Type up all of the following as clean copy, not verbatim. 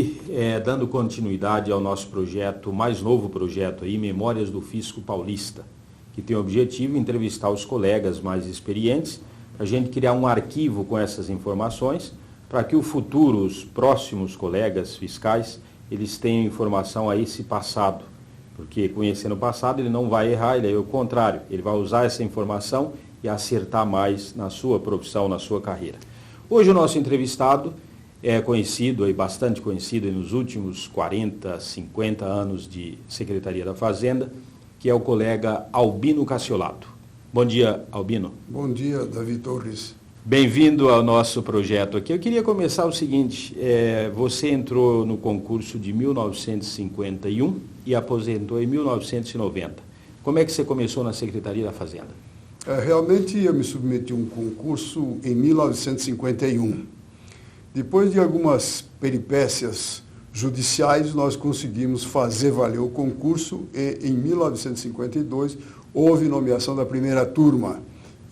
aqui dando continuidade ao nosso projeto, mais novo projeto aí, Memórias do Fisco Paulista, que tem o objetivo de entrevistar os colegas mais experientes, para a gente criar um arquivo com essas informações, para que os próximos colegas fiscais, eles tenham informação a esse passado. Porque conhecendo o passado, ele não vai errar, ele é o contrário, ele vai usar essa informação e acertar mais na sua profissão, na sua carreira. Hoje o nosso entrevistado é conhecido, bastante conhecido nos últimos 40, 50 anos de Secretaria da Fazenda, que é o colega Albino Cassiolato. Bom dia, Albino. Bom dia, Davi Torres. Bem-vindo ao nosso projeto aqui. Eu queria começar o seguinte, você entrou no concurso de 1951 e aposentou em 1990. Como é que você começou na Secretaria da Fazenda? Realmente eu me submeti a um concurso em 1951. Depois de algumas peripécias judiciais, nós conseguimos fazer valer o concurso e em 1952 houve nomeação da primeira turma.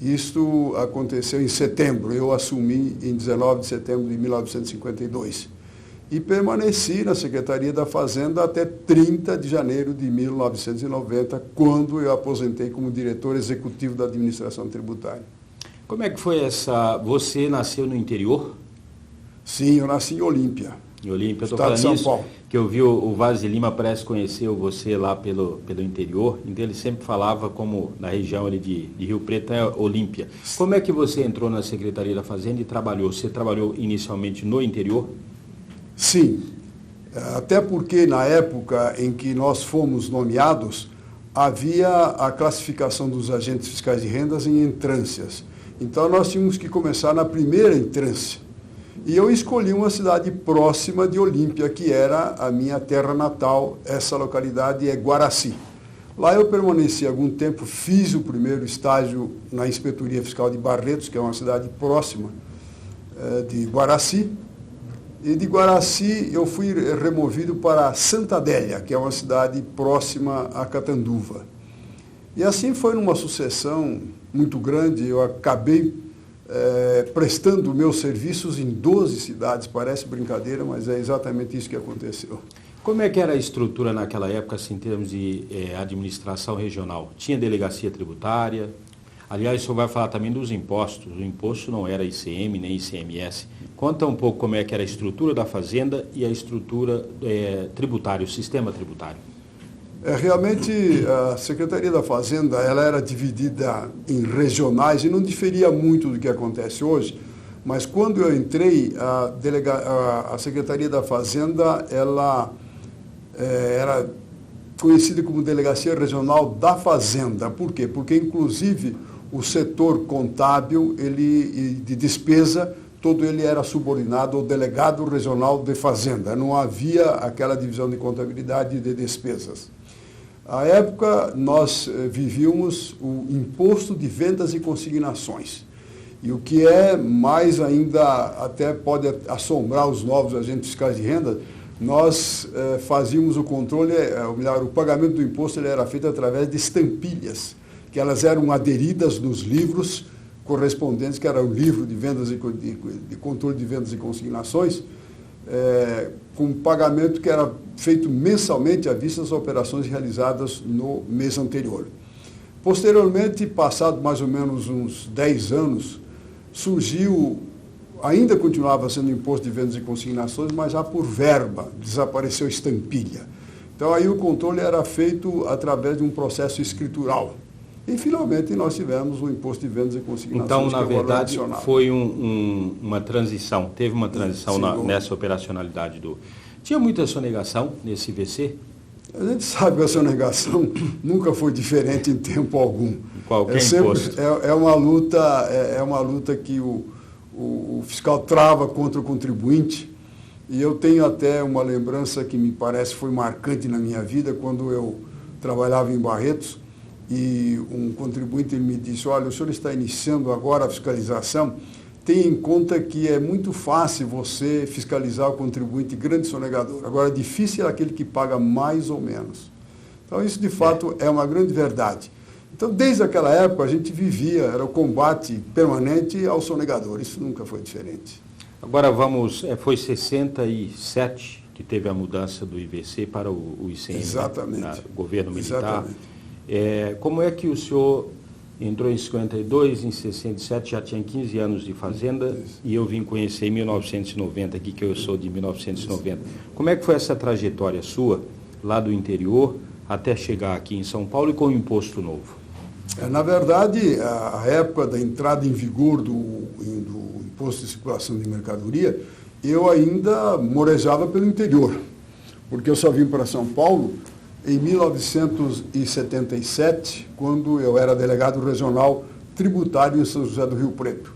Isto aconteceu em setembro, eu assumi em 19 de setembro de 1952. E permaneci na Secretaria da Fazenda até 30 de janeiro de 1990, quando eu aposentei como diretor executivo da Administração Tributária. Como é que foi essa... Você nasceu no interior? Sim, eu nasci em Olímpia. Em Olímpia, eu estou Estado de falando São Paulo. Que eu vi o Vaz de Lima, parece que conheceu você lá pelo interior, então ele sempre falava como na região ali de Rio Preto, é Olímpia. Como é que você entrou na Secretaria da Fazenda e trabalhou? Você trabalhou inicialmente no interior? Sim, até porque na época em que nós fomos nomeados, havia a classificação dos agentes fiscais de rendas em entrâncias. Então nós tínhamos que começar na primeira entrância. E eu escolhi uma cidade próxima de Olímpia, que era a minha terra natal, essa localidade é Guaraci. Lá eu permaneci algum tempo, fiz o primeiro estágio na Inspetoria Fiscal de Barretos, que é uma cidade próxima de Guaraci. E de Guaraci eu fui removido para Santa Adélia, que é uma cidade próxima a Catanduva. E assim foi numa sucessão muito grande, eu acabei prestando meus serviços em 12 cidades, parece brincadeira, mas é exatamente isso que aconteceu. Como é que era a estrutura naquela época, assim, em termos de administração regional? Tinha delegacia tributária? Aliás, o senhor vai falar também dos impostos. O imposto não era ICM nem ICMS. Conta um pouco como é que era a estrutura da Fazenda e a estrutura tributária, o sistema tributário. Realmente, a Secretaria da Fazenda ela era dividida em regionais e não diferia muito do que acontece hoje, mas quando eu entrei, a Secretaria da Fazenda ela era conhecida como Delegacia Regional da Fazenda. Por quê? Porque, inclusive, o setor contábil e de despesa, todo ele era subordinado ao Delegado Regional de Fazenda. Não havia aquela divisão de contabilidade e de despesas. À época, nós vivíamos o imposto de vendas e consignações. E o que é mais ainda, até pode assombrar os novos agentes fiscais de renda, nós fazíamos o controle, ou melhor, o pagamento do imposto ele era feito através de estampilhas, que elas eram aderidas nos livros correspondentes, que era o livro de vendas de controle de vendas e consignações, com pagamento que era feito mensalmente à vista das operações realizadas no mês anterior. Posteriormente, passado mais ou menos uns 10 anos, surgiu, ainda continuava sendo imposto de vendas e consignações, mas já por verba, desapareceu estampilha. Então aí o controle era feito através de um processo escritural. E finalmente nós tivemos o imposto de vendas e consignações. Então, na verdade, foi uma transição, teve uma transição nessa operacionalidade do... Tinha muita sonegação nesse IVC? A gente sabe que a sonegação nunca foi diferente em tempo algum. Qualquer imposto. É uma luta que o fiscal trava contra o contribuinte. E eu tenho até uma lembrança que me parece foi marcante na minha vida, quando eu trabalhava em Barretos, e um contribuinte me disse, olha, o senhor está iniciando agora a fiscalização, tenha em conta que é muito fácil você fiscalizar o contribuinte grande sonegador. Agora, difícil é aquele que paga mais ou menos. Então, isso de fato é uma grande verdade. Então, desde aquela época, a gente vivia, era o combate permanente ao sonegador. Isso nunca foi diferente. Agora vamos, foi 67, que teve a mudança do IVC para o ICM, Exatamente. Né? Governo militar. Exatamente. Como é que o senhor entrou em 52, em 67, já tinha 15 anos de fazenda, Isso. E eu vim conhecer em 1990, aqui que eu sou de 1990. Como é que foi essa trajetória sua, lá do interior, até chegar aqui em São Paulo e com o imposto novo? Na verdade, a época da entrada em vigor do imposto de circulação de mercadoria, eu ainda morejava pelo interior, porque eu só vim para São Paulo em 1977, quando eu era delegado regional tributário em São José do Rio Preto.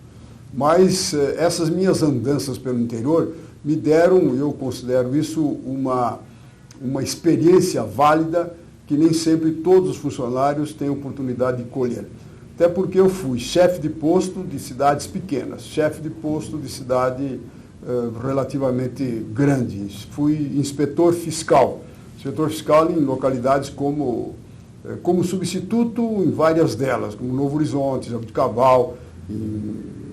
Mas essas minhas andanças pelo interior me deram, eu considero isso uma experiência válida que nem sempre todos os funcionários têm oportunidade de colher. Até porque eu fui chefe de posto de cidades pequenas, chefe de posto de cidade relativamente grande, fui inspetor fiscal em localidades como substituto em várias delas, como Novo Horizonte, Jabuticabal,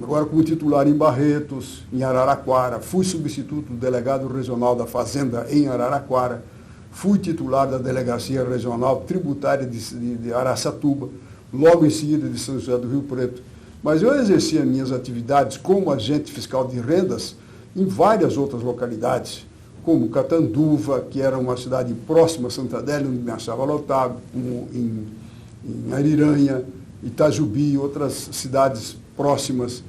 agora como titular em Barretos, em Araraquara, fui substituto do delegado regional da Fazenda em Araraquara, fui titular da Delegacia Regional Tributária de Araçatuba, logo em seguida de São José do Rio Preto. Mas eu exercia minhas atividades como agente fiscal de rendas em várias outras localidades, como Catanduva, que era uma cidade próxima a Santa Adélia, onde me achava lotado, como em Ariranha, Itajubi, outras cidades próximas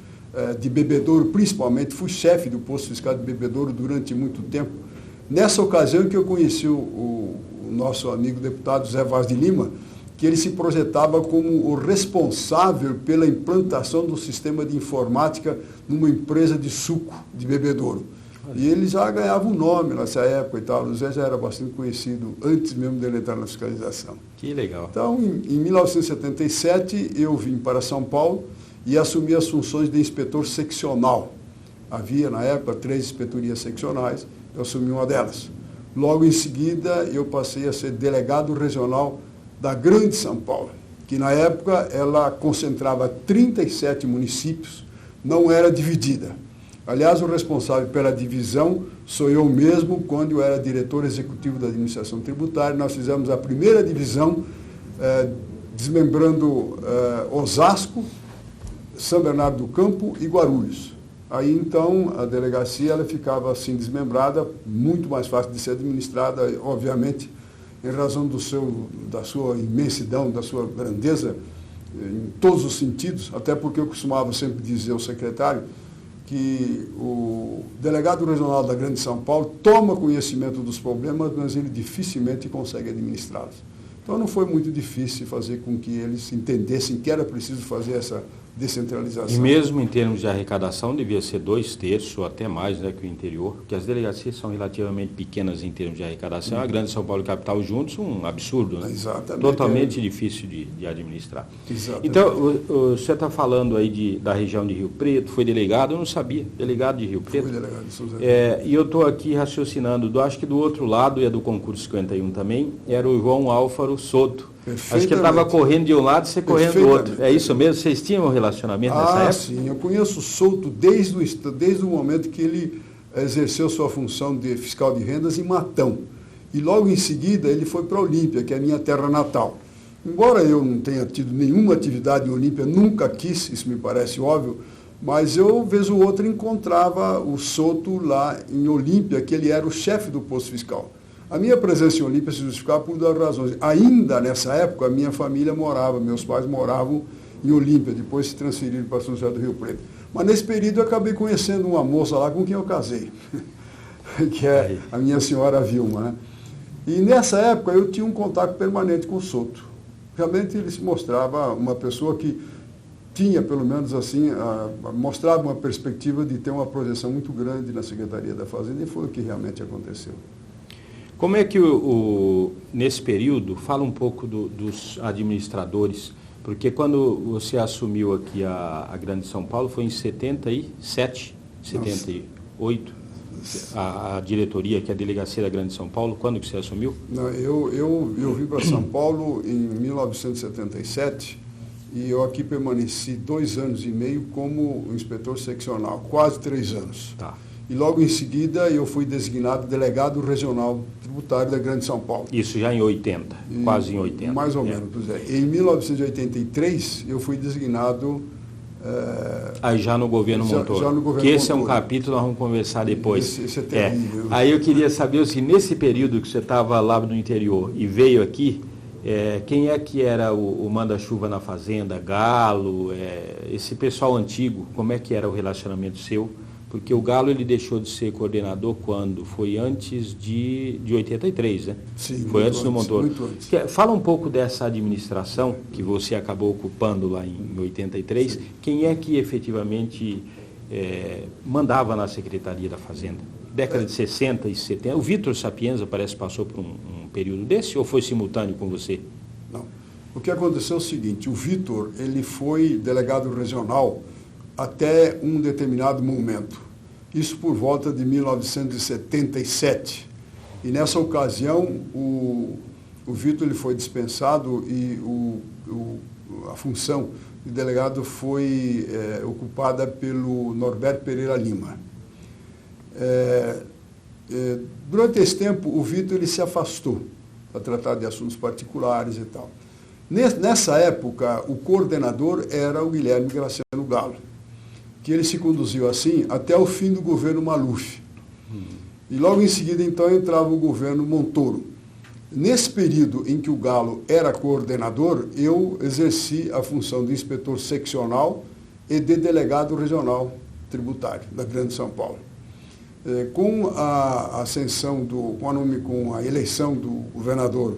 de Bebedouro, principalmente. Fui chefe do posto fiscal de Bebedouro durante muito tempo. Nessa ocasião que eu conheci o nosso amigo deputado Zé Vaz de Lima, que ele se projetava como o responsável pela implantação do sistema de informática numa empresa de suco de Bebedouro. E ele já ganhava um nome nessa época e tal. O Zé já era bastante conhecido antes mesmo dele entrar na fiscalização. Que legal. Então, em 1977, eu vim para São Paulo e assumi as funções de inspetor seccional. Havia, na época, 3 inspetorias seccionais, eu assumi uma delas. Logo em seguida, eu passei a ser delegado regional da Grande São Paulo, que na época ela concentrava 37 municípios, não era dividida. Aliás, o responsável pela divisão sou eu mesmo, quando eu era diretor executivo da administração tributária. Nós fizemos a primeira divisão, desmembrando Osasco, São Bernardo do Campo e Guarulhos. Aí, então, a delegacia ela ficava assim desmembrada, muito mais fácil de ser administrada, obviamente, em razão da sua imensidão, da sua grandeza, em todos os sentidos, até porque eu costumava sempre dizer ao secretário que o delegado regional da Grande São Paulo toma conhecimento dos problemas, mas ele dificilmente consegue administrá-los. Então não foi muito difícil fazer com que eles entendessem que era preciso fazer essa descentralização. E mesmo em termos de arrecadação, devia ser 2/3 ou até mais, né, que o interior, porque as delegacias são relativamente pequenas em termos de arrecadação. A Grande São Paulo e Capital juntos, um absurdo, né? Exatamente. Totalmente difícil de administrar. Exatamente. Então, você está falando aí da região de Rio Preto, foi delegado, eu não sabia, delegado de Rio Preto. Fui delegado de São José. E eu estou aqui raciocinando, acho que do outro lado, e é do concurso 51 também, era o João Álvaro Soto. Acho que ele estava correndo de um lado e você correndo do outro. É isso mesmo? Vocês tinham um relacionamento nessa época? Sim. Eu conheço o Souto desde o momento que ele exerceu sua função de fiscal de rendas em Matão. E logo em seguida ele foi para Olímpia, que é a minha terra natal. Embora eu não tenha tido nenhuma atividade em Olímpia, nunca quis, isso me parece óbvio, mas eu, vez ou outra, encontrava o Souto lá em Olímpia, que ele era o chefe do posto fiscal. A minha presença em Olímpia se justificava por 2 razões. Ainda nessa época, a minha família meus pais moravam em Olímpia, depois se transferiram para São José do Rio Preto. Mas nesse período eu acabei conhecendo uma moça lá com quem eu casei, que é a minha senhora Vilma, né? E nessa época eu tinha um contato permanente com o Souto. Realmente ele se mostrava uma pessoa que tinha, pelo menos assim, mostrava uma perspectiva de ter uma projeção muito grande na Secretaria da Fazenda, e foi o que realmente aconteceu. Como é que, nesse período, fala um pouco dos administradores, porque quando você assumiu aqui a Grande São Paulo, foi em 77, 78, a diretoria, que é a Delegacia da Grande São Paulo, quando que você assumiu? Não, eu vim para São Paulo em 1977 e eu aqui permaneci 2 anos e meio como inspetor seccional, quase 3 anos. Tá. e logo em seguida eu fui designado delegado regional tributário da Grande São Paulo. Isso já em 80, quase em 80. Mais ou menos, pois é. Em 1983 eu fui designado... Aí já no governo Montoro. Já no governo que esse Montoro. É um capítulo, nós vamos conversar depois. Esse é terrível. Aí eu queria saber, assim, nesse período que você estava lá no interior e veio aqui, quem é que era o manda-chuva na fazenda, Galo, esse pessoal antigo, como é que era o relacionamento seu? Porque o Galo ele deixou de ser coordenador quando? Foi antes de 83, né? Sim, foi antes do Montoro. Muito antes. Fala um pouco dessa administração que você acabou ocupando lá em 83. Sim. Quem é que efetivamente mandava na Secretaria da Fazenda? Década de 60 e 70. O Vitor Sapienza parece que passou por um período desse ou foi simultâneo com você? Não. O que aconteceu é o seguinte, o Vitor ele foi delegado regional até um determinado momento. Isso por volta de 1977. E nessa ocasião, o Vitor ele foi dispensado e a função de delegado foi ocupada pelo Norberto Pereira Lima. Durante esse tempo, o Vitor ele se afastou para tratar de assuntos particulares e tal. Nessa época, o coordenador era o Guilherme Graciano Galo, que ele se conduziu assim até o fim do governo Maluf. E logo em seguida, então, entrava o governo Montoro. Nesse período em que o Galo era coordenador, eu exerci a função de inspetor seccional e de delegado regional tributário da Grande São Paulo. Com a ascensão, com a eleição do governador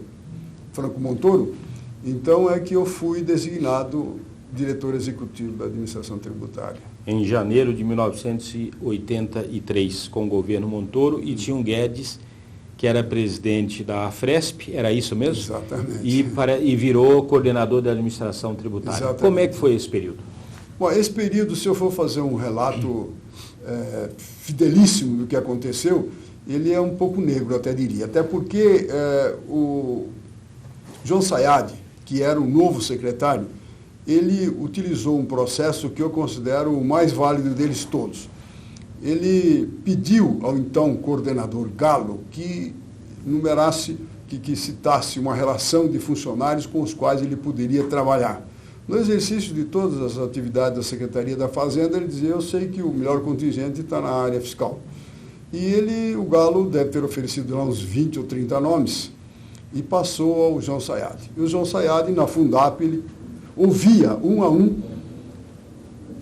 Franco Montoro, então é que eu fui designado diretor executivo da administração tributária. Em janeiro de 1983, com o governo Montoro, e tinha um Guedes, que era presidente da Afresp, era isso mesmo? Exatamente. E virou coordenador da administração tributária. Exatamente. Como é que foi esse período? Bom, esse período, se eu for fazer um relato fidelíssimo do que aconteceu, ele é um pouco negro, até diria. Até porque o João Sayad, que era o novo secretário, ele utilizou um processo que eu considero o mais válido deles todos. Ele pediu ao então coordenador Galo que numerasse, que citasse uma relação de funcionários com os quais ele poderia trabalhar. No exercício de todas as atividades da Secretaria da Fazenda, ele dizia, eu sei que o melhor contingente está na área fiscal. E o Galo deve ter oferecido lá uns 20 ou 30 nomes e passou ao João Sayad. E o João Sayad, na Fundap, ele ouvia um a um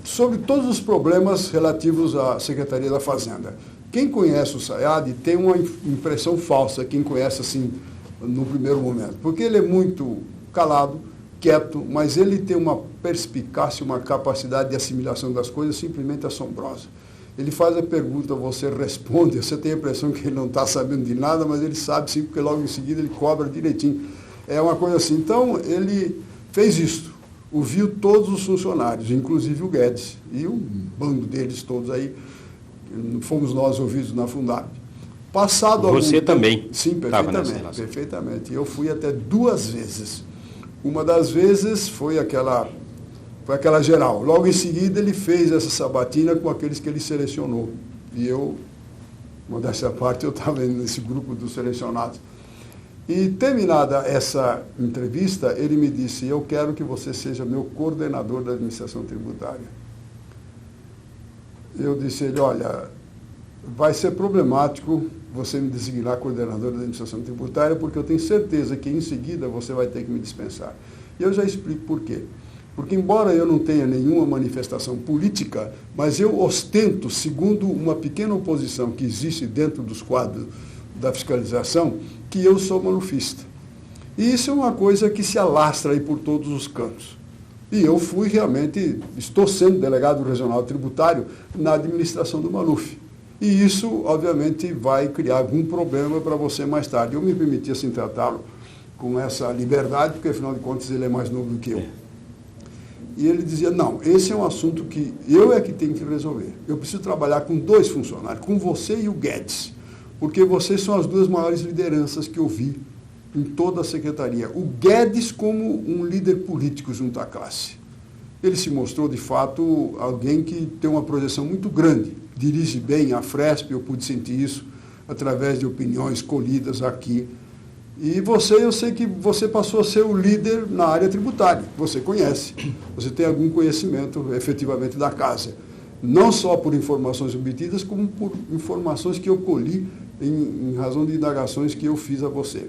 sobre todos os problemas relativos à Secretaria da Fazenda. Quem conhece o Sayad tem uma impressão falsa, quem conhece assim no primeiro momento, porque ele é muito calado, quieto, mas ele tem uma perspicácia, uma capacidade de assimilação das coisas simplesmente assombrosa. Ele faz a pergunta, você responde, você tem a impressão que ele não está sabendo de nada, mas ele sabe sim, porque logo em seguida ele cobra direitinho. É uma coisa assim. Então, ele fez isso. Ouviu todos os funcionários, inclusive o Guedes, e um bando deles todos aí, fomos nós ouvidos na Fundap. Passado algum tempo, também? Sim, perfeitamente. Eu fui até 2 vezes. Uma das vezes foi aquela geral. Logo em seguida ele fez essa sabatina com aqueles que ele selecionou. E eu, modéstia à parte, eu estava nesse grupo dos selecionados. E terminada essa entrevista, ele me disse, eu quero que você seja meu coordenador da administração tributária. Eu disse a ele, olha, vai ser problemático você me designar coordenador da administração tributária, porque eu tenho certeza que em seguida você vai ter que me dispensar. E eu já explico por quê. Porque embora eu não tenha nenhuma manifestação política, mas eu ostento, segundo uma pequena oposição que existe dentro dos quadros da fiscalização, que eu sou malufista. E isso é uma coisa que se alastra aí por todos os cantos. E eu estou sendo delegado regional tributário na administração do Maluf. E isso, obviamente, vai criar algum problema para você mais tarde. Eu me permiti assim tratá-lo com essa liberdade, porque afinal de contas ele é mais novo do que eu. E ele dizia, não, esse é um assunto que eu é que tenho que resolver. Eu preciso trabalhar com 2 funcionários, com você e o Guedes, porque vocês são as 2 maiores lideranças que eu vi em toda a secretaria. O Guedes como um líder político junto à classe. ele se mostrou, de fato, alguém que tem uma projeção muito grande, dirige bem a Fresp, eu pude sentir isso através de opiniões colhidas aqui. E você, eu sei que você passou a ser o líder na área tributária, você conhece, você tem algum conhecimento efetivamente da casa, não só por informações obtidas, como por informações que eu colhi em razão de indagações que eu fiz a você.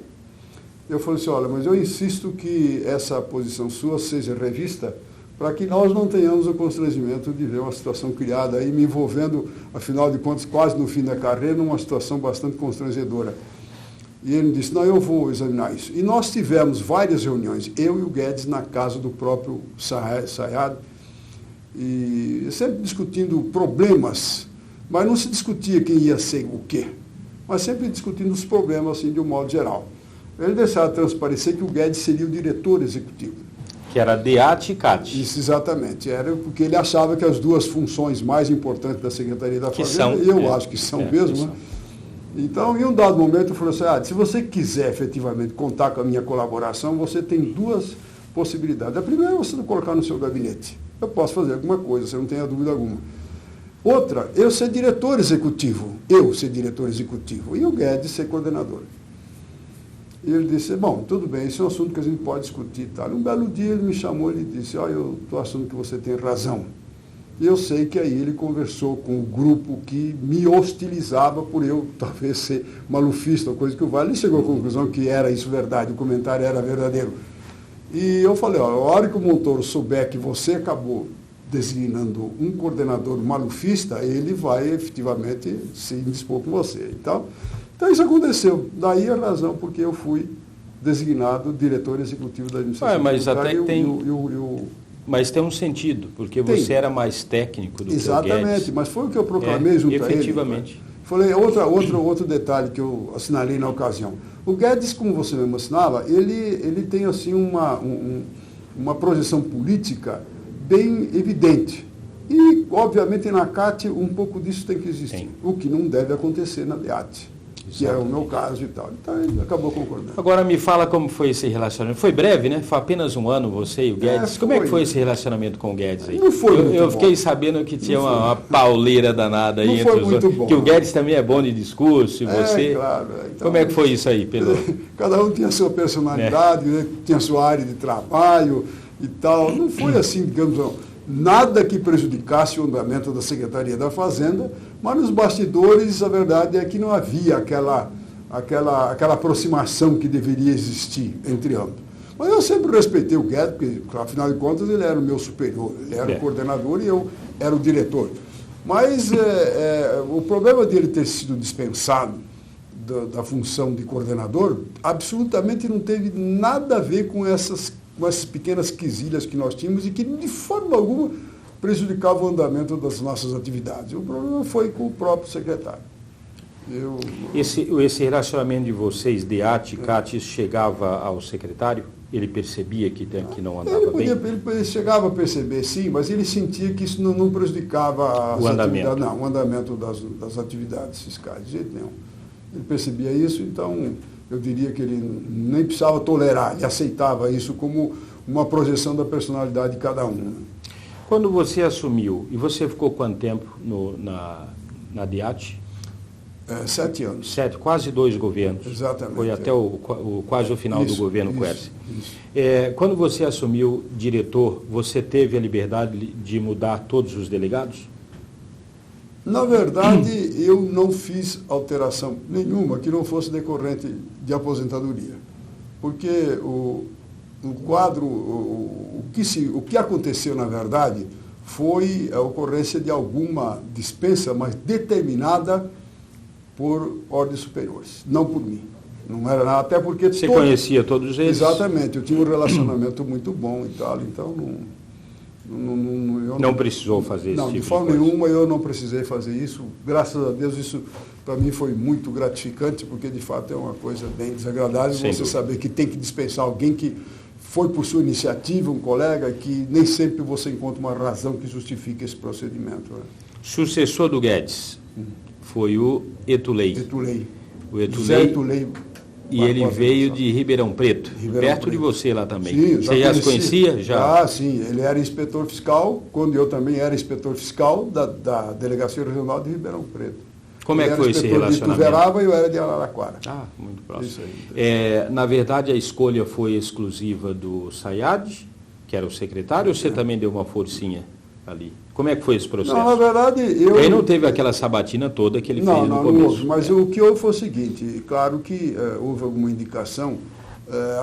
Eu falei assim, olha, mas eu insisto que essa posição sua seja revista para que nós não tenhamos o constrangimento de ver uma situação criada aí, me envolvendo, afinal de contas, quase no fim da carreira, numa situação bastante constrangedora. E ele disse, não, eu vou examinar isso. E nós tivemos várias reuniões, eu e o Guedes, na casa do próprio Sayad, e sempre discutindo problemas, mas não se discutia quem ia ser o quê, mas sempre discutindo os problemas, assim, de um modo geral. Ele deixava transparecer que o Guedes seria o diretor executivo. Que era DEAT e CAT. Isso, exatamente. Era porque ele achava que as duas funções mais importantes da Secretaria da Fazenda, eu acho que são mesmo, né? Então, em um dado momento, eu falei assim, se você quiser efetivamente contar com a minha colaboração, você tem duas possibilidades. A primeira é você colocar no seu gabinete. Eu posso fazer alguma coisa, você não tenha dúvida alguma. Outra, eu ser diretor executivo. E o Guedes ser coordenador. E ele disse, bom, tudo bem, isso é um assunto que a gente pode discutir. Tá? Um belo dia ele me chamou e disse, eu estou achando que você tem razão. E eu sei que aí ele conversou com o grupo que me hostilizava por eu talvez ser malufista, coisa que o Vale chegou à conclusão que era isso verdade, o comentário era verdadeiro. E eu falei, a hora que o Montoro souber que você acabou designando um coordenador malufista, ele vai efetivamente se indispor com você. Então isso aconteceu. Daí a razão porque eu fui designado diretor executivo da administração. Mas até que tem... Mas tem um sentido, porque você era mais técnico do que o Guedes. Exatamente, mas foi o que eu proclamei junto a ele. Efetivamente. Falei, outro detalhe que eu assinalei na ocasião. O Guedes, como você mesmo assinala, ele tem assim uma projeção política bem evidente. E, obviamente, na CAT um pouco disso tem que existir, sim, o que não deve acontecer na DEAT. Que é o meu caso e tal. Então ele acabou concordando. Agora me fala como foi esse relacionamento. Foi breve, né? Foi apenas um ano você e o Guedes. Como é que foi esse relacionamento com o Guedes aí? Não foi muito bom. Eu fiquei sabendo que tinha uma pauleira danada aí entre os outros. Que o Guedes também é bom de discurso e você. Claro. Então, como é que foi isso aí, Pedro? Cada um tinha a sua personalidade, né? Tinha a sua área de trabalho e tal. Não foi assim, digamos, nada que prejudicasse o andamento da Secretaria da Fazenda, mas nos bastidores a verdade é que não havia aquela aproximação que deveria existir entre ambos. Mas eu sempre respeitei o Guedes, porque afinal de contas ele era o meu superior, ele era o coordenador e eu era o diretor. Mas o problema dele ter sido dispensado da função de coordenador absolutamente não teve nada a ver com essas pequenas quesilhas que nós tínhamos e que de forma alguma prejudicavam o andamento das nossas atividades. O problema foi com o próprio secretário. Esse relacionamento de vocês, DEAT e CAT, chegava ao secretário? Ele percebia que não andava bem? Ele chegava a perceber, sim, mas ele sentia que isso não prejudicava o andamento das atividades fiscais, de jeito nenhum. Ele percebia isso, então eu diria que ele nem precisava tolerar, ele aceitava isso como uma projeção da personalidade de cada um. Quando você assumiu, e você ficou quanto tempo na DEAT? 7 anos. Quase 2 governos. Exatamente. Foi até quase o final do governo Quercia. Quando você assumiu diretor, você teve a liberdade de mudar todos os delegados? Na verdade, eu não fiz alteração nenhuma que não fosse decorrente de aposentadoria. Porque o quadro, o que aconteceu, na verdade, foi a ocorrência de alguma dispensa, mas determinada por ordens superiores, não por mim. Não era nada, até porque... Você conhecia todos eles? Exatamente, eu tinha um relacionamento muito bom e tal, então não precisou fazer isso? Não, de forma nenhuma eu não precisei fazer isso. Graças a Deus isso para mim foi muito gratificante, porque de fato é uma coisa bem desagradável você saber que tem que dispensar alguém que foi por sua iniciativa, um colega, que nem sempre você encontra uma razão que justifique esse procedimento. Né? Sucessor do Guedes foi o Etulei. José Etulei E ele veio de Ribeirão Preto, perto de você lá também. Sim, você já se conhecia? Já? Sim. Ele era inspetor fiscal, quando eu também era inspetor fiscal da Delegacia Regional de Ribeirão Preto. Como é que foi esse relacionamento? De Ituverava e eu era de Araraquara. Muito próximo. Isso aí. Na verdade, a escolha foi exclusiva do Sayad, que era o secretário, ou você também deu uma forcinha ali? Como é que foi esse processo? Não, na verdade, Aí não teve aquela sabatina toda que ele fez no começo. Não houve, mas o que houve foi o seguinte, claro que houve alguma indicação,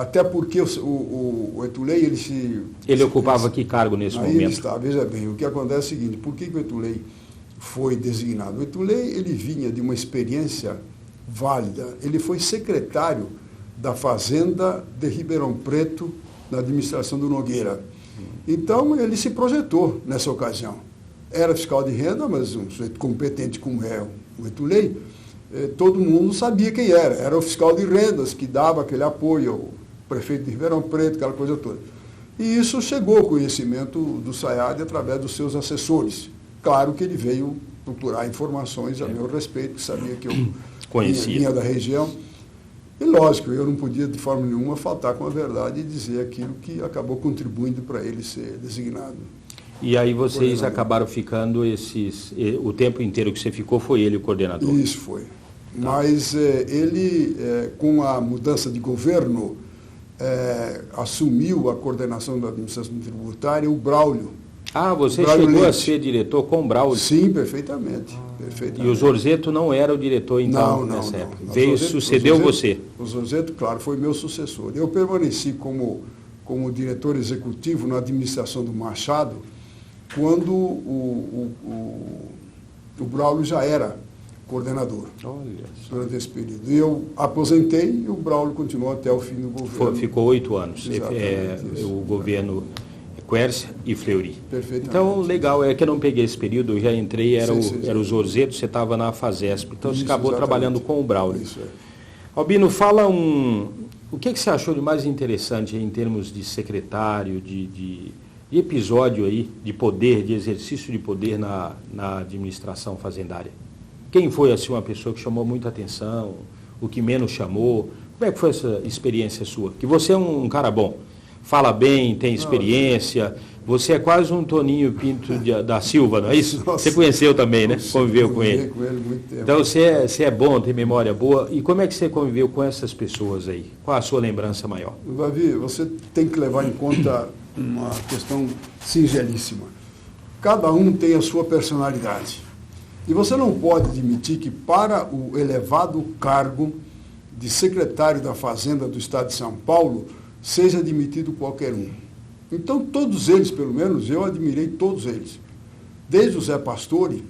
até porque o Etulei, Ele ocupava que cargo nesse momento? Aí está, veja bem, o que acontece é o seguinte, por que o Etulei foi designado? O Etulei, ele vinha de uma experiência válida, ele foi secretário da Fazenda de Ribeirão Preto, na administração do Nogueira. Então, ele se projetou nessa ocasião. Era fiscal de renda, mas um sujeito competente como é o Etulei, todo mundo sabia quem era. Era o fiscal de rendas que dava aquele apoio ao prefeito de Ribeirão Preto, aquela coisa toda. E isso chegou ao conhecimento do Sayad através dos seus assessores. Claro que ele veio procurar informações a meu respeito, que sabia que eu vinha da região. E lógico, eu não podia de forma nenhuma faltar com a verdade e dizer aquilo que acabou contribuindo para ele ser designado. E aí vocês acabaram ficando o tempo inteiro que você ficou foi ele o coordenador? Isso foi. Tá. Mas ele, com a mudança de governo, assumiu a coordenação da administração tributária o Braulio. Você chegou a ser diretor com o Braulio? Sim, perfeitamente. E o Zorzeto não era o diretor, então, nessa época? Sucedeu você? O Zorzeto, claro, foi meu sucessor. Eu permaneci como diretor executivo na administração do Machado, quando o Braulio já era coordenador. Durante esse período. E eu aposentei e o Braulio continuou até o fim do governo. Ficou 8 anos. O governo Quércia e Fleury. Perfeitamente. Então, legal, é que eu não peguei esse período, eu já entrei, era o Zorzeto, você estava na Fazesp, então você acabou trabalhando com o Braulio. Isso é. Albino, fala o que você achou de mais interessante em termos de secretário, de episódio aí, de poder, de exercício de poder na administração fazendária? Quem foi assim uma pessoa que chamou muita atenção, o que menos chamou? Como é que foi essa experiência sua? Que você é um cara bom. Fala bem, tem experiência, você é quase um Toninho Pinto da Silva, não é isso? Nossa, você conheceu também, né? Conviveu com ele. Com ele muito tempo. Então você é bom, tem memória boa. E como é que você conviveu com essas pessoas aí? Qual a sua lembrança maior? Davi, você tem que levar em conta uma questão singelíssima. Cada um tem a sua personalidade. E você não pode admitir que para o elevado cargo de secretário da Fazenda do Estado de São Paulo seja admitido qualquer um. Então, todos eles, pelo menos, eu admirei todos eles. Desde o Zé Pastore,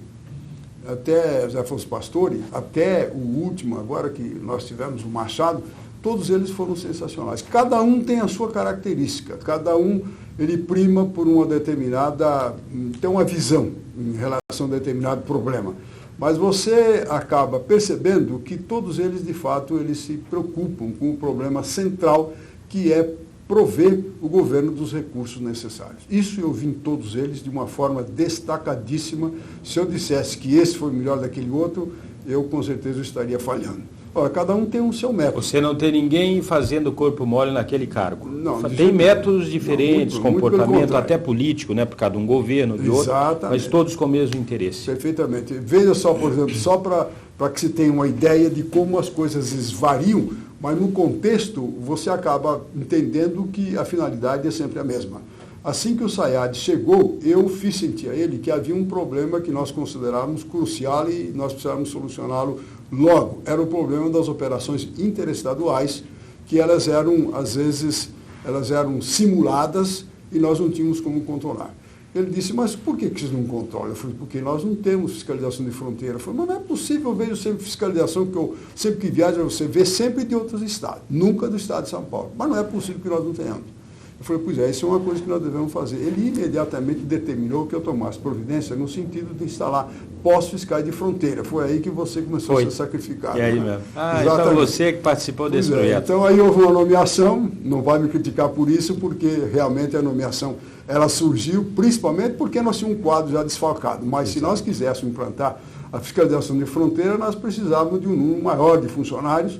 até Zé Afonso Pastore, até o último, agora que nós tivemos o Machado, todos eles foram sensacionais. Cada um tem a sua característica, cada um ele prima por uma determinada, tem uma visão em relação a determinado problema. Mas você acaba percebendo que todos eles, de fato, eles se preocupam com o problema central, que é prover o governo dos recursos necessários. Isso eu vi em todos eles de uma forma destacadíssima. Se eu dissesse que esse foi melhor daquele outro, eu com certeza estaria falhando. Ora, cada um tem o seu método. Você não tem ninguém fazendo corpo mole naquele cargo. Não, tem métodos diferentes, comportamento até político, né, por causa de um governo, de outro, mas todos com o mesmo interesse. Perfeitamente. Veja só, por exemplo, só para que se tenha uma ideia de como as coisas variam, mas no contexto você acaba entendendo que a finalidade é sempre a mesma. Assim que o Sayad chegou, eu fiz sentir a ele que havia um problema que nós considerávamos crucial e nós precisávamos solucioná-lo logo. Era o problema das operações interestaduais, que elas eram, às vezes, elas eram simuladas e nós não tínhamos como controlar. Ele disse, mas por que vocês não controlam? Eu falei, porque nós não temos fiscalização de fronteira. Eu falei, mas não é possível, eu vejo sempre fiscalização, porque eu sempre que viajo, você vê sempre de outros estados, nunca do estado de São Paulo. Mas não é possível que nós não tenhamos. Eu falei, pois é, isso é uma coisa que nós devemos fazer. Ele imediatamente determinou que eu tomasse providência no sentido de instalar postos fiscais de fronteira. Foi aí que você começou a ser sacrificado. É aí mesmo. Então você que participou desse projeto. Então aí houve uma nomeação, não vai me criticar por isso, porque realmente a nomeação ela surgiu principalmente porque nós tínhamos um quadro já desfalcado. Mas se nós quiséssemos implantar a fiscalização de fronteira, nós precisávamos de um número maior de funcionários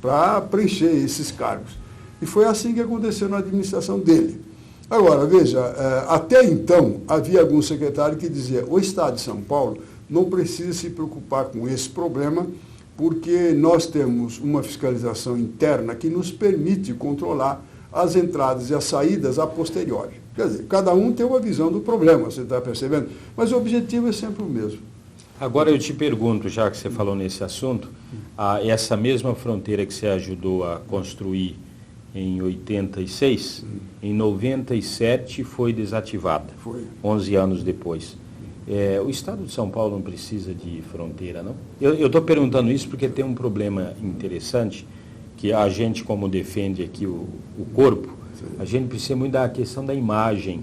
para preencher esses cargos. E foi assim que aconteceu na administração dele. Agora, veja, até então havia algum secretário que dizia: o Estado de São Paulo não precisa se preocupar com esse problema, porque nós temos uma fiscalização interna que nos permite controlar as entradas e as saídas a posteriori. Quer dizer, cada um tem uma visão do problema, você está percebendo? Mas o objetivo é sempre o mesmo. Agora eu te pergunto, já que você falou nesse assunto, essa mesma fronteira que você ajudou a construir em 86, em 97 foi desativada, Foi. 11 anos depois. O Estado de São Paulo não precisa de fronteira, não? Eu estou perguntando isso porque tem um problema interessante, que a gente, como defende aqui o corpo, a gente precisa muito da questão da imagem.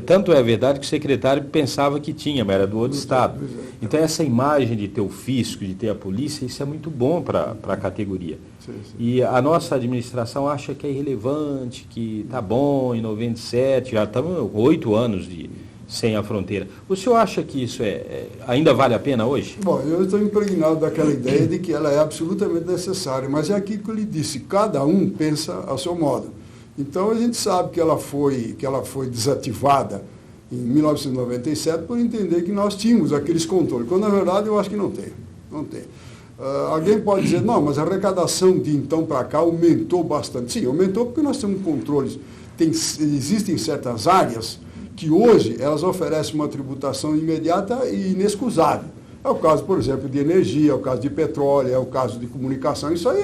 Tanto é verdade que o secretário pensava que tinha, mas era do outro estado. Então essa imagem de ter o fisco, de ter a polícia, isso é muito bom para a categoria. Sim. E a nossa administração acha que é irrelevante, que está bom, em 97, já estamos 8 anos sem a fronteira. O senhor acha que isso ainda vale a pena hoje? Bom, eu estou impregnado daquela ideia de que ela é absolutamente necessária, mas é aquilo que eu lhe disse, cada um pensa ao seu modo. Então a gente sabe que ela foi desativada em 1997 por entender que nós tínhamos aqueles controles, quando na verdade eu acho que não tem. Alguém pode dizer: não, mas a arrecadação de então para cá aumentou bastante. Sim, aumentou porque nós temos controles. Existem certas áreas que hoje elas oferecem uma tributação imediata e inexcusável. É o caso, por exemplo, de energia, é o caso de petróleo, é o caso de comunicação. Isso aí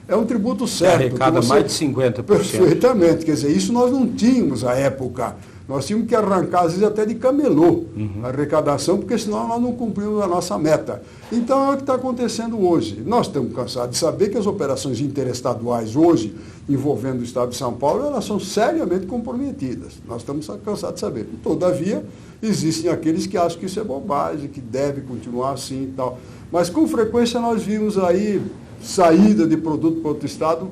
é um tributo certo. Arrecada mais de 50%. Perfeitamente. Quer dizer, isso nós não tínhamos à época. Nós tínhamos que arrancar, às vezes, até de camelô a arrecadação, porque senão nós não cumprimos a nossa meta. Então é o que está acontecendo hoje. Nós estamos cansados de saber que as operações interestaduais hoje, envolvendo o Estado de São Paulo, elas são seriamente comprometidas. Nós estamos cansados de saber. Todavia, existem aqueles que acham que isso é bobagem, que deve continuar assim e tal. Mas com frequência nós vimos aí saída de produto para outro estado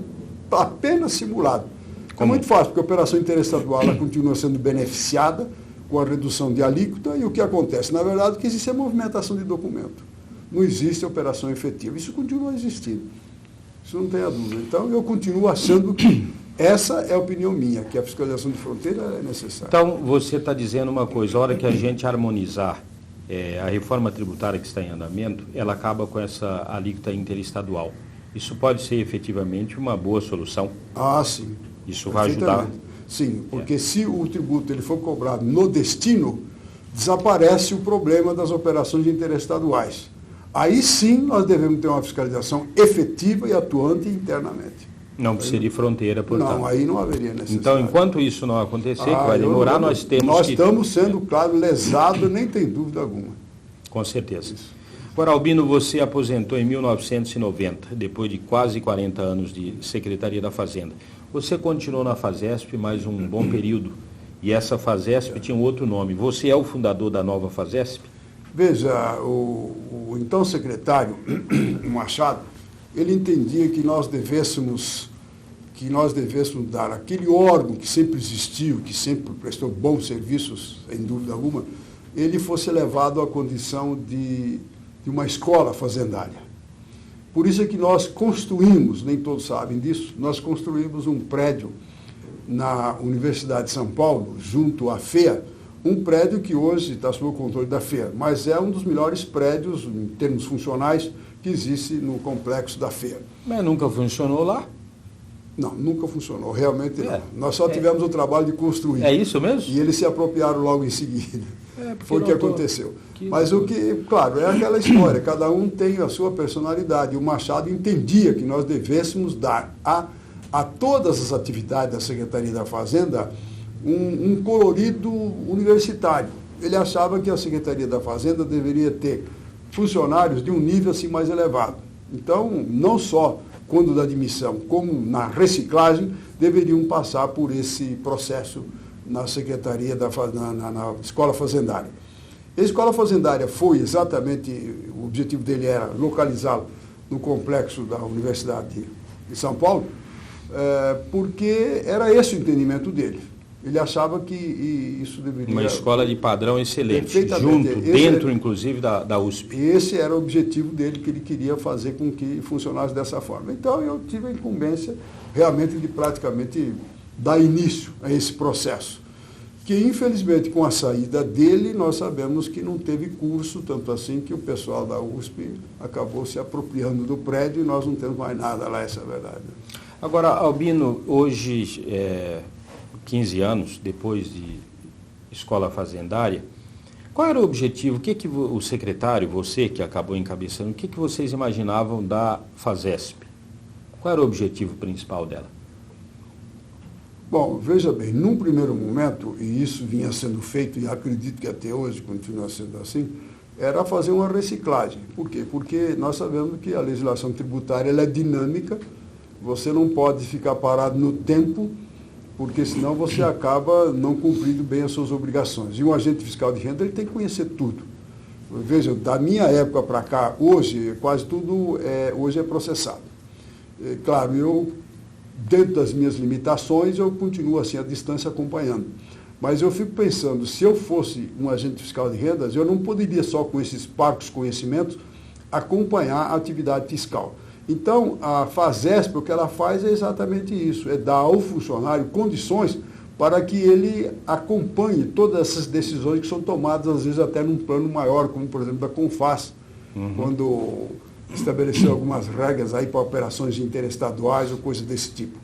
apenas simulado. É muito fácil, porque a operação interestadual ela continua sendo beneficiada com a redução de alíquota, e o que acontece? Na verdade, que existe a movimentação de documento. Não existe operação efetiva. Isso continua existindo. Isso não tem a dúvida. Então, eu continuo achando que essa é a opinião minha, que a fiscalização de fronteira é necessária. Então, você está dizendo uma coisa: a hora que a gente harmonizar a reforma tributária que está em andamento, ela acaba com essa alíquota interestadual. Isso pode ser efetivamente uma boa solução? Ah, sim. Isso vai ajudar? Sim, porque se o tributo ele for cobrado no destino, desaparece o problema das operações interestaduais. Aí sim nós devemos ter uma fiscalização efetiva e atuante internamente. Não precisa de fronteira, portanto. Não, aí não haveria necessidade. Então, enquanto isso não acontecer, que vai demorar, nós estamos sendo, claro, lesados, nem tem dúvida alguma. Com certeza. Agora, Albino, você aposentou em 1990, depois de quase 40 anos de Secretaria da Fazenda. Você continuou na FASESP mais um bom período, e essa FASESP tinha um outro nome. Você é o fundador da nova FASESP? Veja, o então secretário Machado, ele entendia que nós devêssemos dar aquele órgão que sempre existiu, que sempre prestou bons serviços, sem dúvida alguma, ele fosse levado à condição de uma escola fazendária. Por isso é que nós construímos, nem todos sabem disso, nós construímos um prédio na Universidade de São Paulo, junto à FEA, um prédio que hoje está sob o controle da FEA, mas é um dos melhores prédios, em termos funcionais, que existe no complexo da FEA. Mas nunca funcionou lá? Não, nunca funcionou, realmente não. Nós só tivemos o trabalho de construir. É isso mesmo? E eles se apropriaram logo em seguida. Foi o que aconteceu. Mas o que, claro, é aquela história, cada um tem a sua personalidade. O Machado entendia que nós devêssemos dar a todas as atividades da Secretaria da Fazenda um colorido universitário. Ele achava que a Secretaria da Fazenda deveria ter funcionários de um nível assim mais elevado. Então, não só quando da admissão, como na reciclagem, deveriam passar por esse processo na Secretaria na Escola Fazendária. A Escola Fazendária foi exatamente, o objetivo dele era localizá-lo no complexo da Universidade de São Paulo, porque era esse o entendimento dele. ele achava que isso deveria... Uma escola de padrão excelente, Perfeitamente. dentro inclusive da USP. Esse era o objetivo dele, que ele queria fazer com que funcionasse dessa forma. Então eu tive a incumbência realmente de praticamente dar início a esse processo, que infelizmente com a saída dele nós sabemos que não teve curso, tanto assim que o pessoal da USP acabou se apropriando do prédio e nós não temos mais nada lá, essa é a verdade. Agora, Albino, hoje, 15 anos depois de escola fazendária, qual era o objetivo, o que o secretário, você que acabou encabeçando, o que vocês imaginavam da FASESP? Qual era o objetivo principal dela? Bom, veja bem, num primeiro momento, e isso vinha sendo feito, e acredito que até hoje continua sendo assim, era fazer uma reciclagem. Por quê? Porque nós sabemos que a legislação tributária ela é dinâmica, você não pode ficar parado no tempo, porque senão você acaba não cumprindo bem as suas obrigações. E um agente fiscal de renda ele tem que conhecer tudo. Veja, da minha época para cá, hoje, quase tudo hoje é processado. Claro, eu, dentro das minhas limitações, eu continuo assim à distância acompanhando. Mas eu fico pensando, se eu fosse um agente fiscal de rendas, eu não poderia só com esses parcos conhecimentos acompanhar a atividade fiscal. Então, a FASESP, o que ela faz é exatamente isso, é dar ao funcionário condições para que ele acompanhe todas essas decisões que são tomadas, às vezes, até num plano maior, como, por exemplo, da CONFAS, quando estabeleceu algumas regras aí para operações interestaduais ou coisas desse tipo.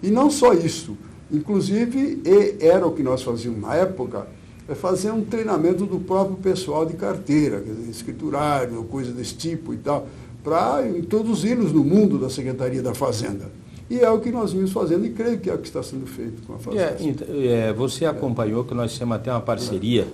E não só isso, inclusive, era o que nós fazíamos na época, é fazer um treinamento do próprio pessoal de carteira, quer dizer, escriturário, coisa desse tipo e tal, para introduzi-los no mundo da Secretaria da Fazenda. E é o que nós vimos fazendo e creio que é o que está sendo feito com a Fazenda. Você acompanhou que nós temos até uma parceria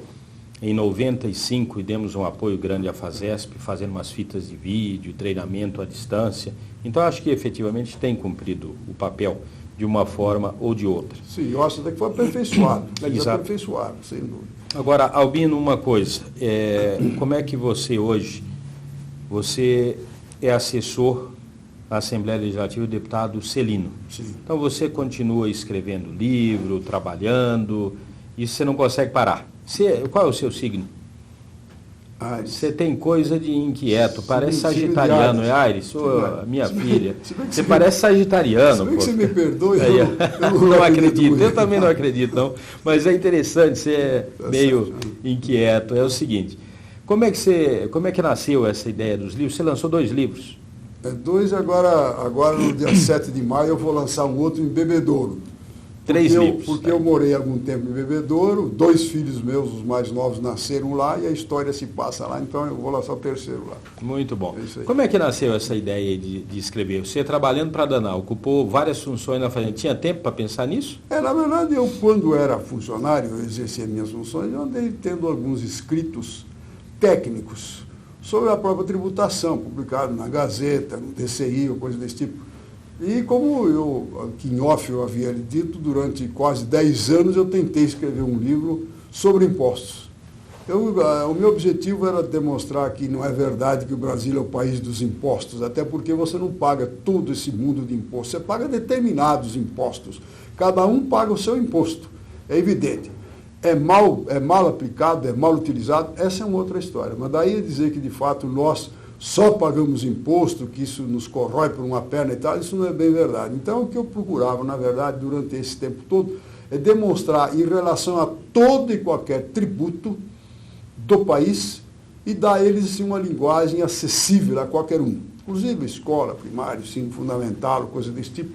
em 95 e demos um apoio grande à FASESP, fazendo umas fitas de vídeo, treinamento à distância. Então, acho que efetivamente tem cumprido o papel de uma forma ou de outra. Sim, eu acho até que foi aperfeiçoado. Eles aperfeiçoaram, sem dúvida. Agora, Albino, uma coisa, como é que você hoje, você é assessor da Assembleia Legislativa do deputado Celino. Sim. Então, você continua escrevendo livro, trabalhando, e você não consegue parar. Qual é o seu signo? Aires. Você tem coisa de inquieto, parece sagitariano, é Aires? Minha filha. Você parece sagitariano. Se bem que você me perdoe, eu não acredito, eu também não acredito, não. Mas é interessante, você é meio inquieto. É o seguinte, como é que nasceu essa ideia dos livros? Você lançou 2 livros. Dois, agora no dia 7 de maio eu vou lançar um outro em Bebedouro. 3 livros. Porque eu morei algum tempo em Bebedouro, 2 filhos meus, os mais novos, nasceram lá e a história se passa lá, então eu vou lançar o 3º lá. Muito bom. Como é que nasceu essa ideia de escrever? Você trabalhando para a Danal, ocupou várias funções na Fazenda, tinha tempo para pensar nisso? Na verdade, eu quando era funcionário, eu exercia minhas funções, eu andei tendo alguns escritos técnicos sobre a própria tributação, publicado na Gazeta, no DCI, ou coisa desse tipo. E como aqui em off eu havia dito, durante quase 10 anos eu tentei escrever um livro sobre impostos. O meu objetivo era demonstrar que não é verdade que o Brasil é o país dos impostos, até porque você não paga todo esse mundo de impostos, você paga determinados impostos. Cada um paga o seu imposto, é evidente. É mal aplicado, é mal utilizado, essa é uma outra história. Mas daí dizer que de fato nós só pagamos imposto, que isso nos corrói por uma perna e tal, isso não é bem verdade. Então, o que eu procurava, na verdade, durante esse tempo todo, é demonstrar em relação a todo e qualquer tributo do país e dar a eles assim, uma linguagem acessível a qualquer um, inclusive escola, primário, ensino fundamental, coisa desse tipo,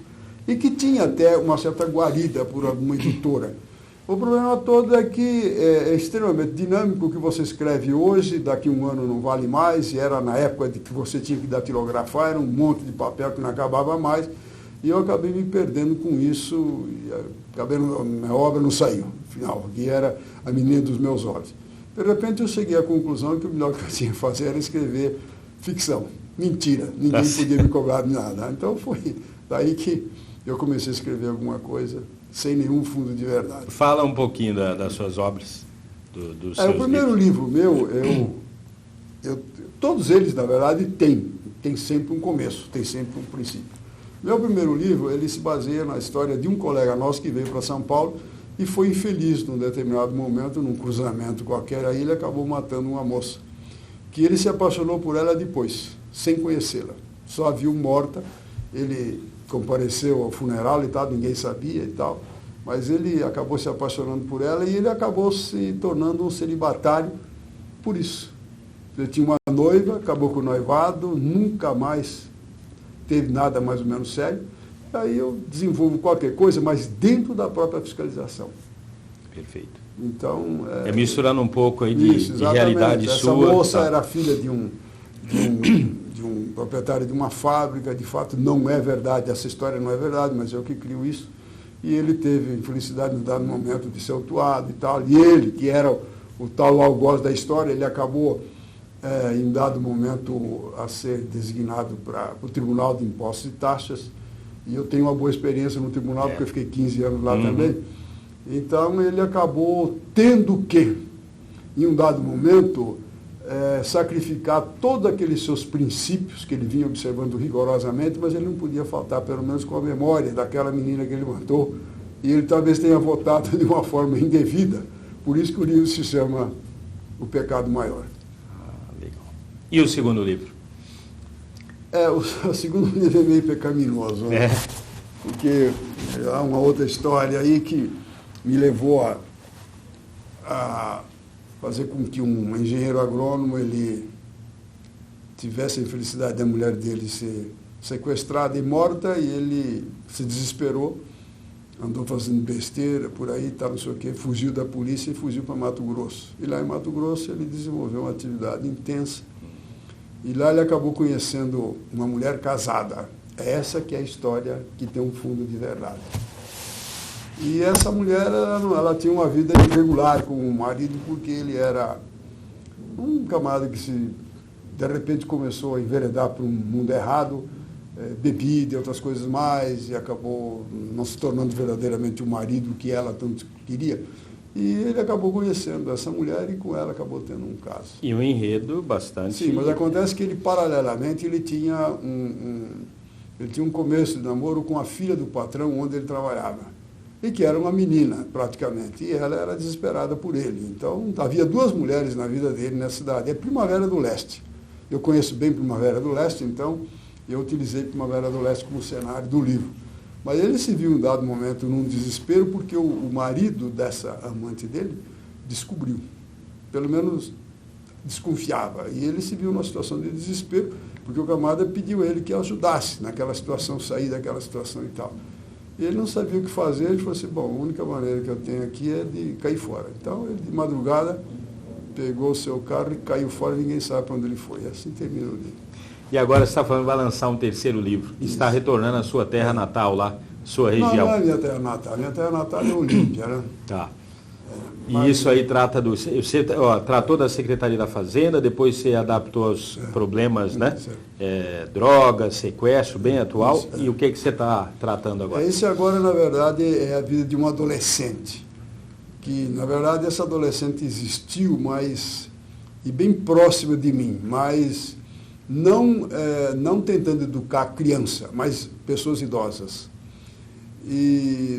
e que tinha até uma certa guarida por alguma editora. O problema todo é que é extremamente dinâmico. O que você escreve hoje, daqui a um ano não vale mais, e era na época de que você tinha que datilografar, era um monte de papel que não acabava mais, e eu acabei me perdendo com isso, e minha obra não saiu, afinal, que era a menina dos meus olhos. De repente eu cheguei à conclusão que o melhor que eu tinha que fazer era escrever ficção, mentira, ninguém podia me cobrar de nada. Então foi daí que eu comecei a escrever alguma coisa sem nenhum fundo de verdade. Fala um pouquinho das suas obras, dos seus o primeiro livro meu, todos eles, na verdade, tem sempre um começo, tem sempre um princípio. Meu primeiro livro, ele se baseia na história de um colega nosso que veio para São Paulo e foi infeliz num determinado momento, num cruzamento qualquer, aí ele acabou matando uma moça, que ele se apaixonou por ela depois, sem conhecê-la. Só a viu morta, ele compareceu ao funeral e tal, ninguém sabia e tal, mas ele acabou se apaixonando por ela e ele acabou se tornando um celibatário por isso. Ele tinha uma noiva, acabou com o noivado, nunca mais teve nada mais ou menos sério. Aí eu desenvolvo qualquer coisa, mas dentro da própria fiscalização. Perfeito. Então... misturando um pouco aí de realidade essa sua. Essa moça era filha de um proprietário de uma fábrica, de fato não é verdade, essa história não é verdade, mas eu que crio isso. E ele teve infelicidade no dado momento de ser autuado e tal. E ele, que era o tal algoz da história, ele acabou, em dado momento, a ser designado para o Tribunal de Impostos e Taxas. E eu tenho uma boa experiência no tribunal, porque eu fiquei 15 anos lá também. Então, ele acabou tendo que, em um dado momento, sacrificar todos aqueles seus princípios que ele vinha observando rigorosamente, mas ele não podia faltar, pelo menos, com a memória daquela menina que ele matou. E ele talvez tenha votado de uma forma indevida. Por isso que o livro se chama O Pecado Maior. Legal. E o segundo livro? O segundo livro é meio pecaminoso, né? Porque há uma outra história aí que me levou a fazer com que um engenheiro agrônomo ele tivesse a infelicidade da mulher dele ser sequestrada e morta, e ele se desesperou, andou fazendo besteira por aí, não sei o quê, fugiu da polícia e fugiu para Mato Grosso. E lá em Mato Grosso ele desenvolveu uma atividade intensa. E lá ele acabou conhecendo uma mulher casada. Essa que é a história que tem um fundo de verdade. E essa mulher, ela tinha uma vida irregular com o marido, porque ele era um camarada que de repente começou a enveredar para um mundo errado, bebida e outras coisas mais, e acabou não se tornando verdadeiramente o marido que ela tanto queria. E ele acabou conhecendo essa mulher e com ela acabou tendo um caso. E um enredo bastante... Sim, mas acontece que ele, paralelamente, ele tinha um começo de namoro com a filha do patrão onde ele trabalhava. E que era uma menina, praticamente. E ela era desesperada por ele. Então, havia duas mulheres na vida dele nessa cidade. É Primavera do Leste. Eu conheço bem Primavera do Leste, então eu utilizei Primavera do Leste como cenário do livro. Mas ele se viu, em um dado momento, num desespero, porque o marido dessa amante dele descobriu. Pelo menos desconfiava. E ele se viu numa situação de desespero, porque o camarada pediu a ele que ajudasse naquela situação, sair daquela situação e tal. E ele não sabia o que fazer, ele falou assim, bom, a única maneira que eu tenho aqui é de cair fora. Então, ele, de madrugada, pegou o seu carro e caiu fora, e ninguém sabe para onde ele foi. Assim termina o livro. E agora você está falando que vai lançar um terceiro livro. Isso. Está retornando à sua terra natal lá, sua região. Não é minha terra natal. Minha terra natal é Olímpia, né? Tá. E isso aí trata você tratou da Secretaria da Fazenda, depois você adaptou aos problemas, né? Drogas, sequestro, bem atual. Isso, E o que você está tratando agora? Esse agora, na verdade, é a vida de um adolescente. Que, na verdade, essa adolescente existiu, e bem próxima de mim, mas não tentando educar criança, mas pessoas idosas.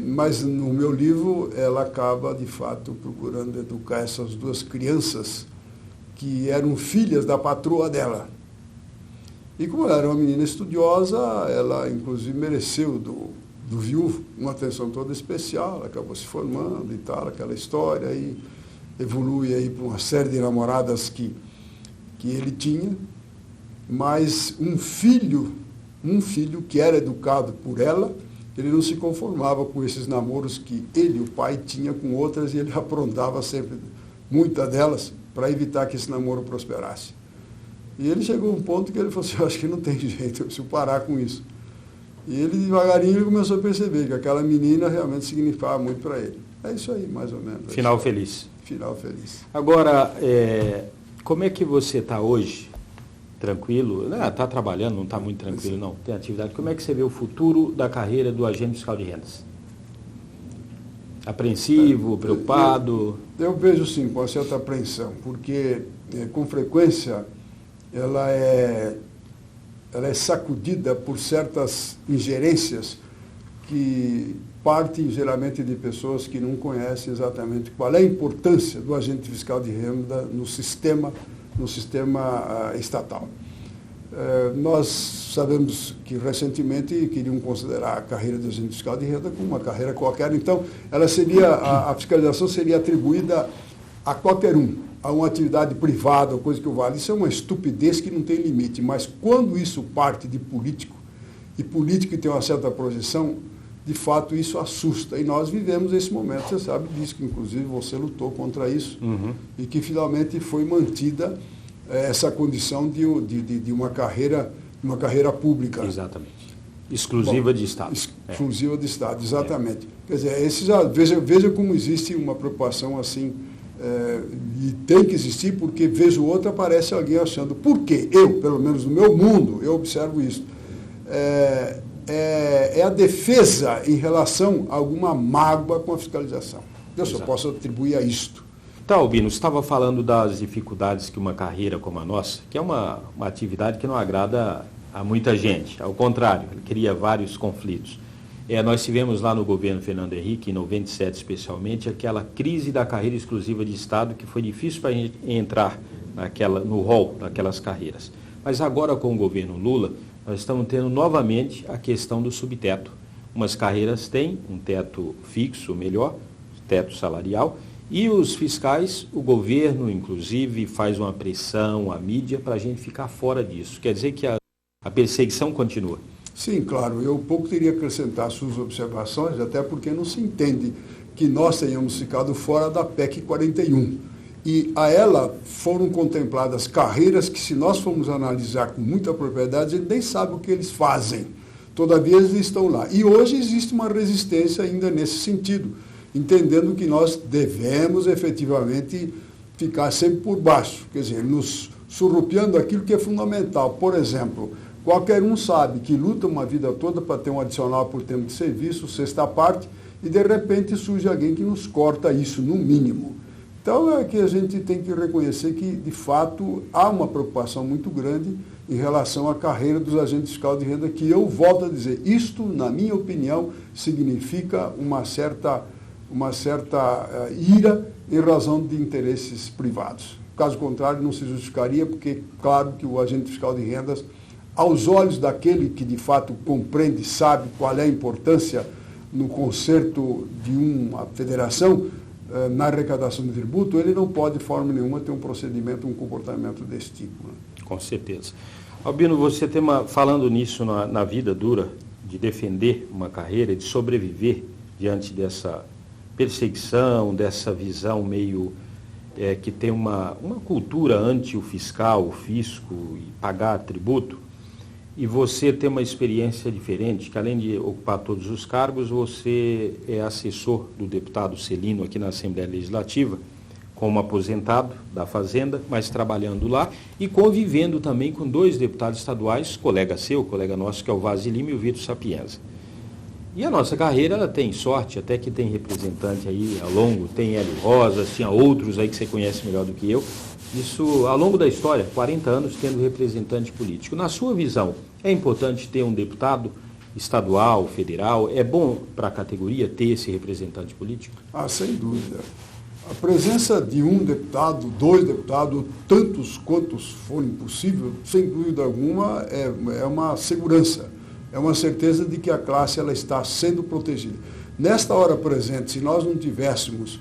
Mas no meu livro ela acaba, de fato, procurando educar essas duas crianças que eram filhas da patroa dela. E como ela era uma menina estudiosa, ela inclusive mereceu do viúvo uma atenção toda especial, ela acabou se formando e tal, aquela história, e evolui aí para uma série de namoradas que ele tinha, mas um filho que era educado por ela, ele não se conformava com esses namoros que ele, o pai, tinha com outras, e ele aprontava sempre, muitas delas, para evitar que esse namoro prosperasse. E ele chegou a um ponto que ele falou assim, eu acho que não tem jeito, eu preciso parar com isso. E ele, devagarinho, ele começou a perceber que aquela menina realmente significava muito para ele. É isso aí, mais ou menos. Final feliz. Final feliz. Agora, como é que você está hoje? Tranquilo? Está trabalhando, não está muito tranquilo, não. Tem atividade. Como é que você vê o futuro da carreira do agente fiscal de rendas? Apreensivo, preocupado? Eu vejo sim, com certa apreensão, porque com frequência ela é sacudida por certas ingerências que parte geralmente de pessoas que não conhecem exatamente qual é a importância do agente fiscal de renda no sistema estatal. Nós sabemos que recentemente queriam considerar a carreira de agente fiscal de renda como uma carreira qualquer, então a fiscalização seria atribuída a qualquer um, a uma atividade privada, ou coisa que o vale. Isso é uma estupidez que não tem limite, mas quando isso parte de político, e político tem uma certa projeção, de fato isso assusta. E nós vivemos esse momento, você sabe disso, que inclusive você lutou contra isso, e que finalmente foi mantida essa condição de uma carreira pública. Exatamente. Exclusiva de Estado. Exclusiva de Estado, exatamente. Quer dizer, veja como existe uma preocupação assim, e tem que existir, porque vez ou outra aparece alguém achando, por quê? Eu, pelo menos no meu mundo, eu observo isso. É a defesa em relação a alguma mágoa com a fiscalização. Eu só posso atribuir a isto. Tá, Albino, você estava falando das dificuldades que uma carreira como a nossa, que é uma atividade que não agrada a muita gente, ao contrário, ele cria vários conflitos. Nós tivemos lá no governo Fernando Henrique, em 97 especialmente, aquela crise da carreira exclusiva de Estado, que foi difícil para a gente entrar no rol daquelas carreiras. Mas agora, com o governo Lula, nós estamos tendo novamente a questão do subteto. Umas carreiras têm um teto fixo, melhor, teto salarial, e os fiscais, o governo, inclusive, faz uma pressão, a mídia, para a gente ficar fora disso. Quer dizer que a perseguição continua. Sim, claro. Eu pouco teria que acrescentar suas observações, até porque não se entende que nós tenhamos ficado fora da PEC 41. E a ela foram contempladas carreiras que, se nós formos analisar com muita propriedade, a gente nem sabe o que eles fazem. Todavia, eles estão lá. E hoje existe uma resistência ainda nesse sentido, entendendo que nós devemos efetivamente ficar sempre por baixo, quer dizer, nos surrupiando aquilo que é fundamental. Por exemplo, qualquer um sabe que luta uma vida toda para ter um adicional por tempo de serviço, sexta parte, e de repente surge alguém que nos corta isso, no mínimo. Então é que a gente tem que reconhecer que, de fato, há uma preocupação muito grande em relação à carreira dos agentes fiscais de renda, que eu volto a dizer, isto, na minha opinião, significa uma certa ira em razão de interesses privados. Caso contrário, não se justificaria, porque, claro, que o agente fiscal de rendas, aos olhos daquele que, de fato, compreende, sabe qual é a importância no conserto de uma federação, na arrecadação de tributo, ele não pode, de forma nenhuma, ter um procedimento, um comportamento desse tipo. Né? Com certeza. Albino, você falando nisso na vida dura, de defender uma carreira, de sobreviver diante dessa perseguição, dessa visão meio que tem uma cultura anti o fiscal, o fisco e pagar tributo, e você tem uma experiência diferente, que além de ocupar todos os cargos, você é assessor do deputado Celino aqui na Assembleia Legislativa, como aposentado da Fazenda, mas trabalhando lá e convivendo também com dois deputados estaduais, colega nosso, que é o Vaz de Lima e o Vitor Sapienza. E a nossa carreira, ela tem sorte, até que tem representante aí ao longo, tem Hélio Rosas, tinha outros aí que você conhece melhor do que eu. Isso, ao longo da história, 40 anos tendo representante político. Na sua visão, é importante ter um deputado estadual, federal? É bom para a categoria ter esse representante político? Sem dúvida. A presença de um deputado, dois deputados, tantos quantos forem possível, sem dúvida alguma, é uma segurança. É uma certeza de que a classe ela está sendo protegida. Nesta hora presente, se nós não tivéssemos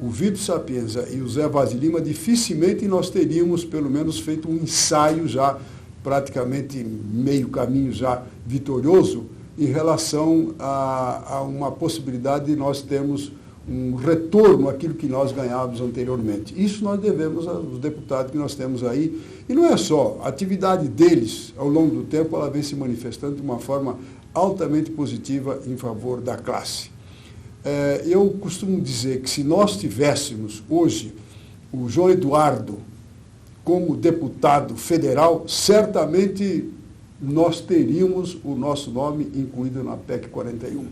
o Vitor Sapienza e o Zé Vaz de Lima, dificilmente nós teríamos, pelo menos, feito um ensaio já, praticamente meio caminho já vitorioso, em relação a uma possibilidade de nós termos um retorno àquilo que nós ganhávamos anteriormente. Isso nós devemos aos deputados que nós temos aí. E não é só, a atividade deles, ao longo do tempo, ela vem se manifestando de uma forma altamente positiva em favor da classe. Eu costumo dizer que se nós tivéssemos hoje o João Eduardo como deputado federal, certamente nós teríamos o nosso nome incluído na PEC 41.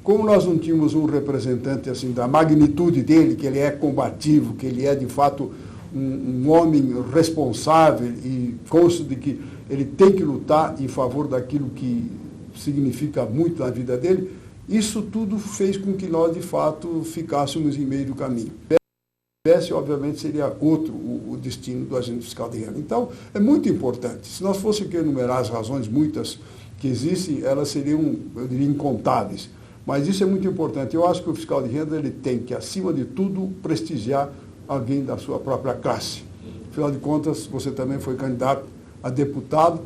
Como nós não tínhamos um representante assim da magnitude dele, que ele é combativo, que ele é de fato um homem responsável e consta de que ele tem que lutar em favor daquilo que significa muito na vida dele, Isso tudo fez com que nós, de fato, ficássemos em meio do caminho. Esse, obviamente, seria outro o destino do agente fiscal de renda. Então, é muito importante. Se nós fôssemos enumerar as razões, muitas que existem, elas seriam, eu diria, incontáveis. Mas isso é muito importante. Eu acho que o fiscal de renda ele tem que, acima de tudo, prestigiar alguém da sua própria classe. Afinal de contas, você também foi candidato a deputado.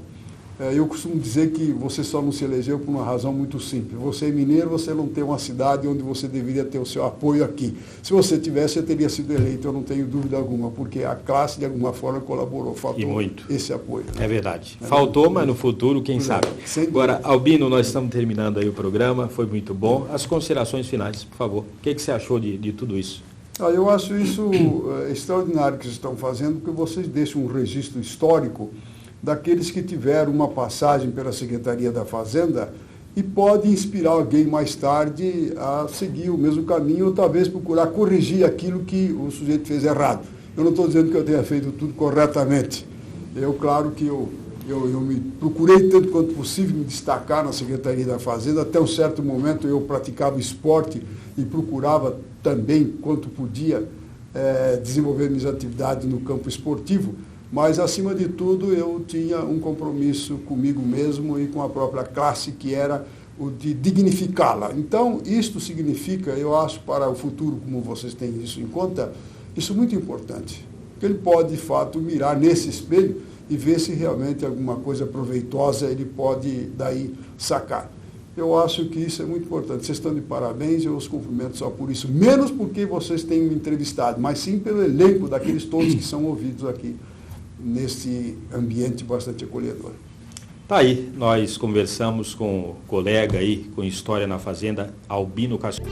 Eu costumo dizer que você só não se elegeu por uma razão muito simples. Você é mineiro, você não tem uma cidade onde você deveria ter o seu apoio aqui. Se você tivesse, você teria sido eleito, eu não tenho dúvida alguma, porque a classe, de alguma forma, colaborou. Faltou esse apoio. É verdade. Faltou, mas no futuro, quem sabe. Agora, Albino, nós estamos terminando aí o programa, foi muito bom. As considerações finais, por favor. O que você achou de tudo isso? Eu acho isso extraordinário que vocês estão fazendo, porque vocês deixam um registro histórico daqueles que tiveram uma passagem pela Secretaria da Fazenda e pode inspirar alguém mais tarde a seguir o mesmo caminho ou talvez procurar corrigir aquilo que o sujeito fez errado. Eu não estou dizendo que eu tenha feito tudo corretamente. Claro que eu me procurei tanto quanto possível me destacar na Secretaria da Fazenda. Até um certo momento eu praticava esporte e procurava também, quanto podia, desenvolver minhas atividades no campo esportivo. Mas, acima de tudo, eu tinha um compromisso comigo mesmo e com a própria classe, que era o de dignificá-la. Então, isto significa, eu acho, para o futuro, como vocês têm isso em conta, isso é muito importante. Porque ele pode, de fato, mirar nesse espelho e ver se realmente alguma coisa proveitosa ele pode, daí, sacar. Eu acho que isso é muito importante. Vocês estão de parabéns, eu os cumprimento só por isso. Menos porque vocês têm me entrevistado, mas sim pelo elenco daqueles todos que são ouvidos aqui, nesse ambiente bastante acolhedor. Tá aí, nós conversamos com o colega aí, com História na Fazenda, Albino Castilho.